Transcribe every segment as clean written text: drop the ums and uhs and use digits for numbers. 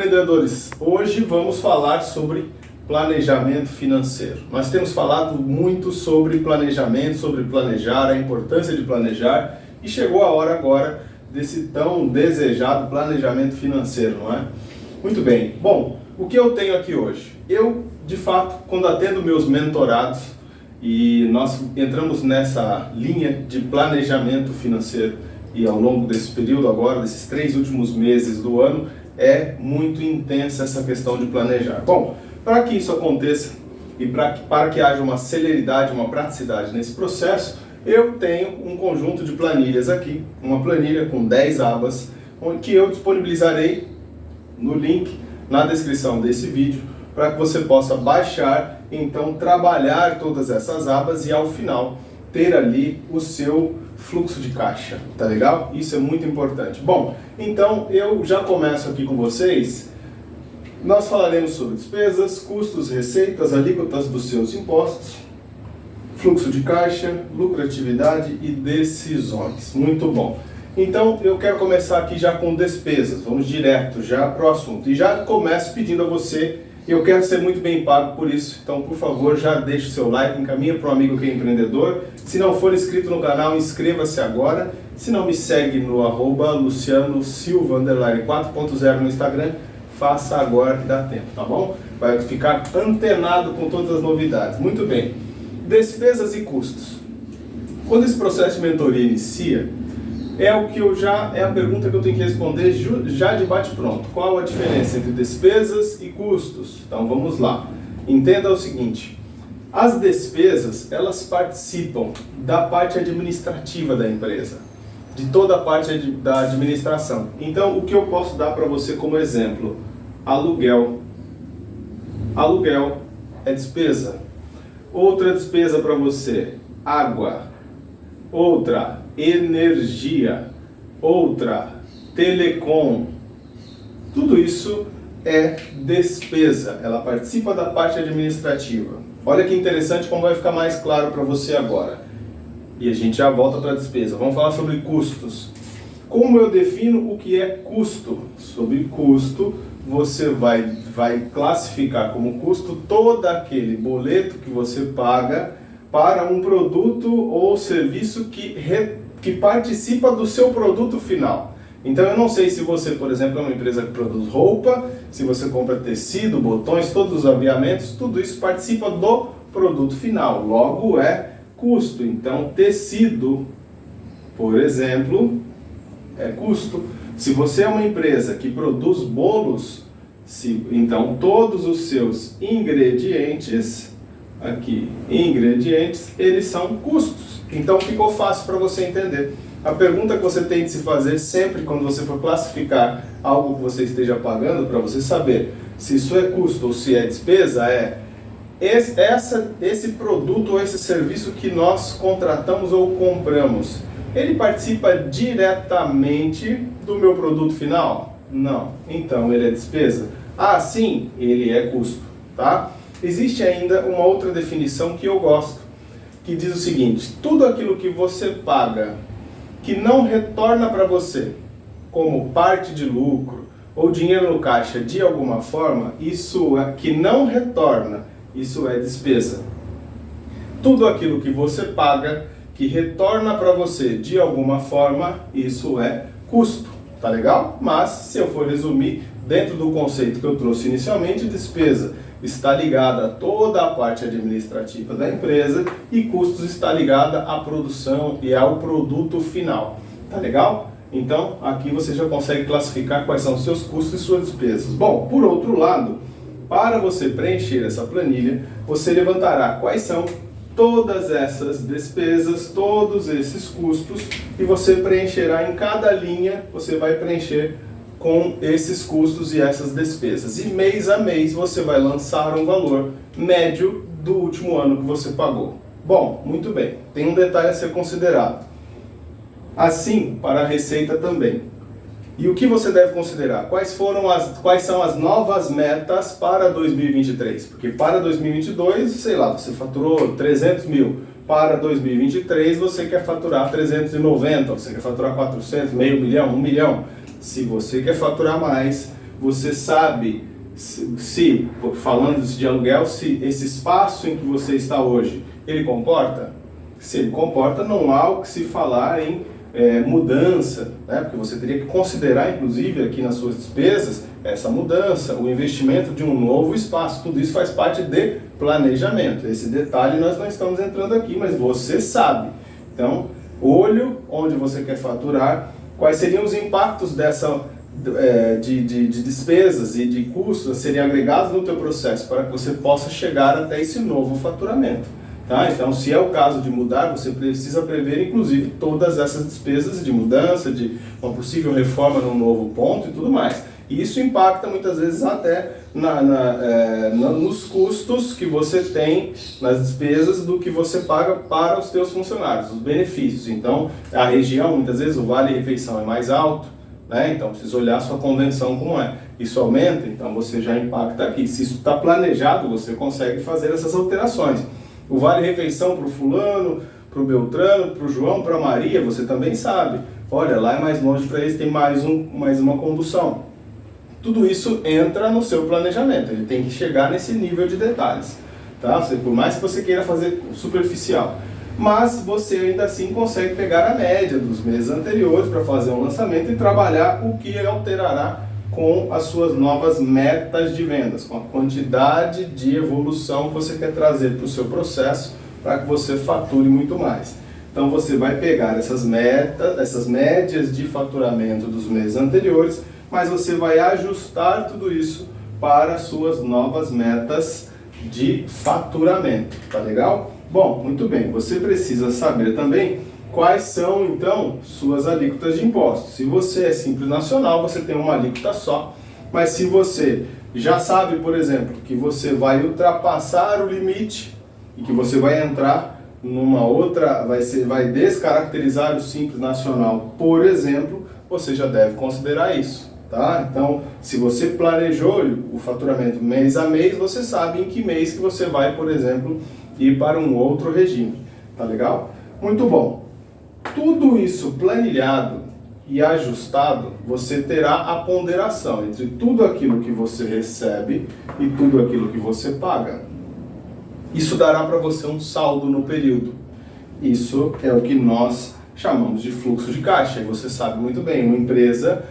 empreendedores, hoje vamos falar sobre planejamento financeiro. Nós temos falado muito sobre planejamento, sobre planejar, a importância de planejar, e chegou a hora agora desse tão desejado planejamento financeiro, não é? Muito bem. Bom, o que eu tenho aqui hoje? Eu, de fato, quando atendo meus mentorados, e nós entramos nessa linha de planejamento financeiro, e ao longo desse período agora, desses 3 últimos meses do ano, é muito intensa essa questão de planejar. Bom, para que isso aconteça e para que haja uma celeridade, uma praticidade nesse processo, eu tenho um conjunto de planilhas aqui, uma planilha com 10 abas, que eu disponibilizarei no link na descrição desse vídeo, para que você possa baixar, então trabalhar todas essas abas e ao final ter ali o seu fluxo de caixa, tá legal? Isso é muito importante. Bom, então eu já começo aqui com vocês. Nós falaremos sobre despesas, custos, receitas, alíquotas dos seus impostos, fluxo de caixa, lucratividade e decisões. Muito bom. Então eu quero começar aqui já com despesas. Vamos direto já para o assunto. E já começo pedindo a você, eu quero ser muito bem pago por isso, então por favor já deixe o seu like, encaminha para um amigo que é empreendedor. Se não for inscrito no canal, inscreva-se agora. Se não me segue no @lucianosilva 4.0 no Instagram, faça agora que dá tempo, tá bom? Vai ficar antenado com todas as novidades. Muito bem. Despesas e custos. Quando esse processo de mentoria inicia, é a pergunta que eu tenho que responder já de bate-pronto. Qual a diferença entre despesas e custos? Então vamos lá. Entenda o seguinte: as despesas, elas participam da parte administrativa da empresa, de toda a parte da administração. Então o que eu posso dar para você como exemplo? Aluguel. Aluguel é despesa. Outra despesa para você: água. Outra, energia. Outra, telecom. Tudo isso é despesa, ela participa da parte administrativa. Olha que interessante como vai ficar mais claro para você agora. E a gente já volta para a despesa. Vamos falar sobre custos. Como eu defino o que é custo? Sobre custo, você vai classificar como custo todo aquele boleto que você paga para um produto ou serviço que participa do seu produto final. Então eu não sei se você, por exemplo, é uma empresa que produz roupa, se você compra tecido, botões, todos os aviamentos, tudo isso participa do produto final, logo é custo. Então tecido, por exemplo, é custo. Se você é uma empresa que produz bolos, então todos os seus ingredientes, eles são custos. Então ficou fácil para você entender. A pergunta que você tem de se fazer sempre quando você for classificar algo que você esteja pagando, para você saber se isso é custo ou se é despesa, esse produto ou esse serviço que nós contratamos ou compramos, ele participa diretamente do meu produto final? Não. Então ele é despesa? Ah, sim, ele é custo, tá? Existe ainda uma outra definição que eu gosto, que diz o seguinte: tudo aquilo que você paga que não retorna para você como parte de lucro ou dinheiro no caixa de alguma forma, isso é que não retorna, isso é despesa. Tudo aquilo que você paga que retorna para você de alguma forma, isso é custo, tá legal? Mas se eu for resumir dentro do conceito que eu trouxe inicialmente, despesa está ligada a toda a parte administrativa da empresa e custos está ligada à produção e ao produto final. Tá legal? Então, aqui você já consegue classificar quais são os seus custos e suas despesas. Bom, por outro lado, para você preencher essa planilha, você levantará quais são todas essas despesas, todos esses custos, e você preencherá em cada linha, você vai preencher com esses custos e essas despesas. E mês a mês você vai lançar um valor médio do último ano que você pagou. Bom, muito bem. Tem um detalhe a ser considerado. Assim, para a receita também. E o que você deve considerar? Quais são as novas metas para 2023? Porque para 2022, sei lá, você faturou 300 mil. Para 2023 você quer faturar 390, você quer faturar 400, meio milhão, 1 milhão. Se você quer faturar mais, você sabe se falando de aluguel, se esse espaço em que você está hoje, ele comporta? Se ele comporta, não há o que se falar em mudança, né? Porque você teria que considerar, inclusive, aqui nas suas despesas, essa mudança, o investimento de um novo espaço. Tudo isso faz parte de planejamento. Esse detalhe nós não estamos entrando aqui, mas você sabe. Então, olho onde você quer faturar, quais seriam os impactos dessa de despesas e de custos a serem agregados no teu processo para que você possa chegar até esse novo faturamento. Tá? Então, se é o caso de mudar, você precisa prever, inclusive, todas essas despesas de mudança, de uma possível reforma num novo ponto e tudo mais. E isso impacta, muitas vezes, até nos custos que você tem, nas despesas do que você paga para os teus funcionários, os benefícios. Então, a região, muitas vezes, o vale-refeição é mais alto, né? Então, precisa olhar a sua convenção como é. Isso aumenta, então você já impacta aqui. Se isso está planejado, você consegue fazer essas alterações. O vale-refeição para o fulano, para o Beltrano, para o João, para a Maria, você também sabe. Olha, lá é mais longe para eles, tem mais uma condução. Tudo isso entra no seu planejamento, ele tem que chegar nesse nível de detalhes. Tá? Por mais que você queira fazer superficial. Mas você ainda assim consegue pegar a média dos meses anteriores para fazer um lançamento e trabalhar o que alterará com as suas novas metas de vendas, com a quantidade de evolução que você quer trazer para o seu processo para que você fature muito mais. Então você vai pegar essas metas, essas médias de faturamento dos meses anteriores, mas você vai ajustar tudo isso para as suas novas metas de faturamento. Tá legal? Bom, muito bem. Você precisa saber também quais são, então, suas alíquotas de impostos. Se você é Simples Nacional, você tem uma alíquota só. Mas se você já sabe, por exemplo, que você vai ultrapassar o limite e que você vai entrar numa outra, vai descaracterizar o Simples Nacional, por exemplo, você já deve considerar isso. Tá? Então, se você planejou o faturamento mês a mês, você sabe em que mês que você vai, por exemplo, ir para um outro regime. Tá legal? Muito bom. Tudo isso planilhado e ajustado, você terá a ponderação entre tudo aquilo que você recebe e tudo aquilo que você paga. Isso dará para você um saldo no período. Isso é o que nós chamamos de fluxo de caixa. E você sabe muito bem, uma empresa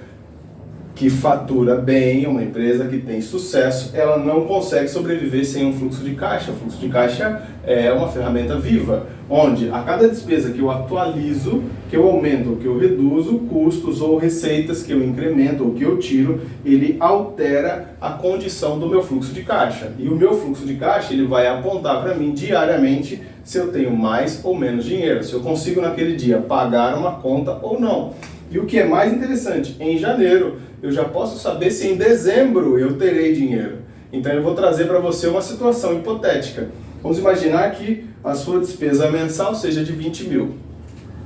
que fatura bem, uma empresa que tem sucesso, ela não consegue sobreviver sem um fluxo de caixa. O fluxo de caixa é uma ferramenta viva, onde a cada despesa que eu atualizo, que eu aumento ou que eu reduzo, custos ou receitas que eu incremento ou que eu tiro, ele altera a condição do meu fluxo de caixa. E o meu fluxo de caixa, ele vai apontar para mim diariamente se eu tenho mais ou menos dinheiro, se eu consigo naquele dia pagar uma conta ou não. E o que é mais interessante, em janeiro eu já posso saber se em dezembro eu terei dinheiro. Então eu vou trazer para você uma situação hipotética. Vamos imaginar que a sua despesa mensal seja de 20 mil.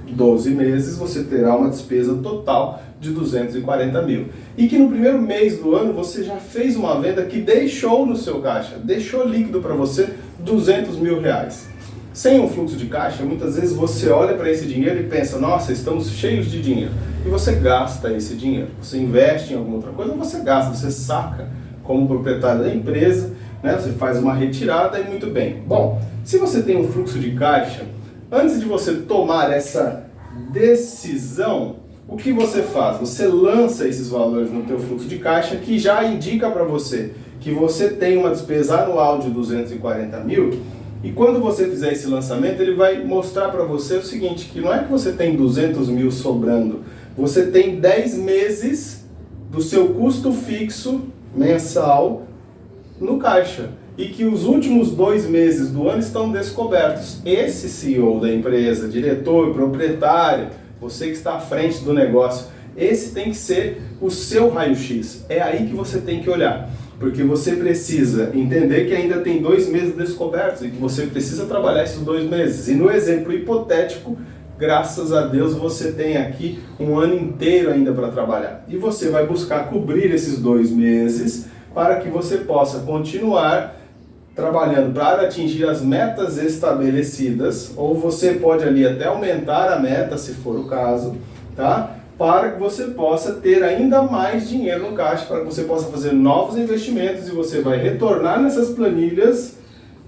12 meses você terá uma despesa total de 240 mil. E que no primeiro mês do ano você já fez uma venda que deixou no seu caixa, deixou líquido para você 200 mil reais. Sem um fluxo de caixa, muitas vezes você olha para esse dinheiro e pensa, nossa, estamos cheios de dinheiro. E você gasta esse dinheiro. Você investe em alguma outra coisa, você gasta, você saca como proprietário da empresa, né? Você faz uma retirada e muito bem. Bom, se você tem um fluxo de caixa, antes de você tomar essa decisão, o que você faz? Você lança esses valores no teu fluxo de caixa que já indica para você que você tem uma despesa anual de 240 mil. E quando você fizer esse lançamento, ele vai mostrar para você o seguinte, que não é que você tem 200 mil sobrando, você tem 10 meses do seu custo fixo mensal no caixa. E que os últimos 2 meses do ano estão descobertos. Esse CEO da empresa, diretor, proprietário, você que está à frente do negócio, esse tem que ser o seu raio-x. É aí que você tem que olhar. Porque você precisa entender que ainda tem 2 meses descobertos e que você precisa trabalhar esses 2 meses. E no exemplo hipotético, graças a Deus, você tem aqui um ano inteiro ainda para trabalhar. E você vai buscar cobrir esses 2 meses para que você possa continuar trabalhando para atingir as metas estabelecidas, ou você pode ali até aumentar a meta, se for o caso, tá? para que você possa ter ainda mais dinheiro no caixa, para que você possa fazer novos investimentos e você vai retornar nessas planilhas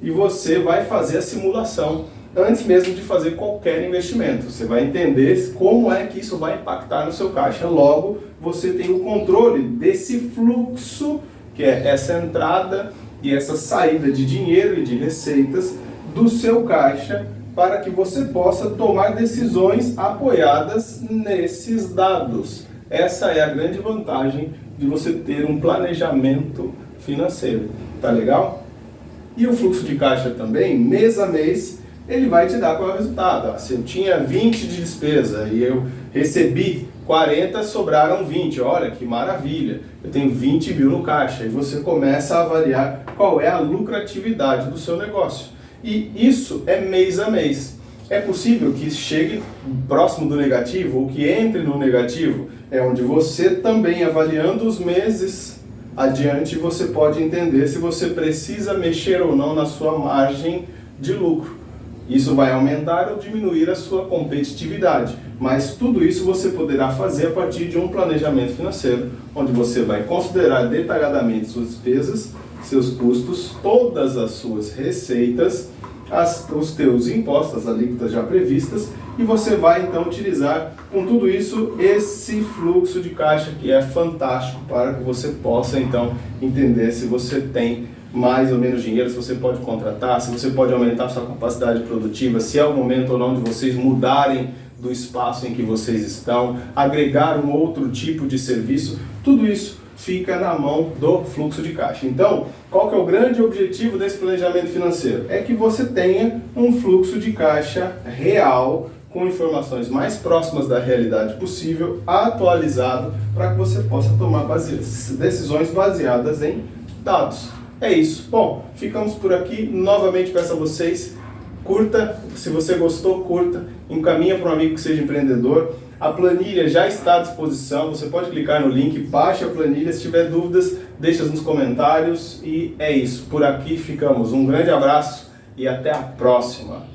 e você vai fazer a simulação antes mesmo de fazer qualquer investimento. Você vai entender como é que isso vai impactar no seu caixa. Logo, você tem o controle desse fluxo, que é essa entrada e essa saída de dinheiro e de receitas do seu caixa, para que você possa tomar decisões apoiadas nesses dados. Essa é a grande vantagem de você ter um planejamento financeiro. Tá legal? E o fluxo de caixa também, mês a mês, ele vai te dar qual é o resultado. Se eu tinha 20 de despesa e eu recebi 40, sobraram 20. Olha que maravilha, eu tenho 20 mil no caixa. E você começa a avaliar qual é a lucratividade do seu negócio. E isso é mês a mês. É possível que chegue próximo do negativo ou que entre no negativo. É onde você também, avaliando os meses adiante, você pode entender se você precisa mexer ou não na sua margem de lucro. Isso vai aumentar ou diminuir a sua competitividade, mas tudo isso você poderá fazer a partir de um planejamento financeiro, onde você vai considerar detalhadamente suas despesas, seus custos, todas as suas receitas, os teus impostos, as alíquotas já previstas, e você vai então utilizar com tudo isso esse fluxo de caixa que é fantástico para que você possa então entender se você tem mais ou menos dinheiro, se você pode contratar, se você pode aumentar sua capacidade produtiva, se é o momento ou não de vocês mudarem do espaço em que vocês estão, agregar um outro tipo de serviço, tudo isso fica na mão do fluxo de caixa. Então, qual que é o grande objetivo desse planejamento financeiro? É que você tenha um fluxo de caixa real, com informações mais próximas da realidade possível, atualizado, para que você possa tomar decisões baseadas em dados. É isso. Bom, ficamos por aqui. Novamente peço a vocês, curta, se você gostou, curta, encaminha para um amigo que seja empreendedor. A planilha já está à disposição, você pode clicar no link, baixe a planilha, se tiver dúvidas, deixa nos comentários e é isso. Por aqui ficamos. Um grande abraço e até a próxima.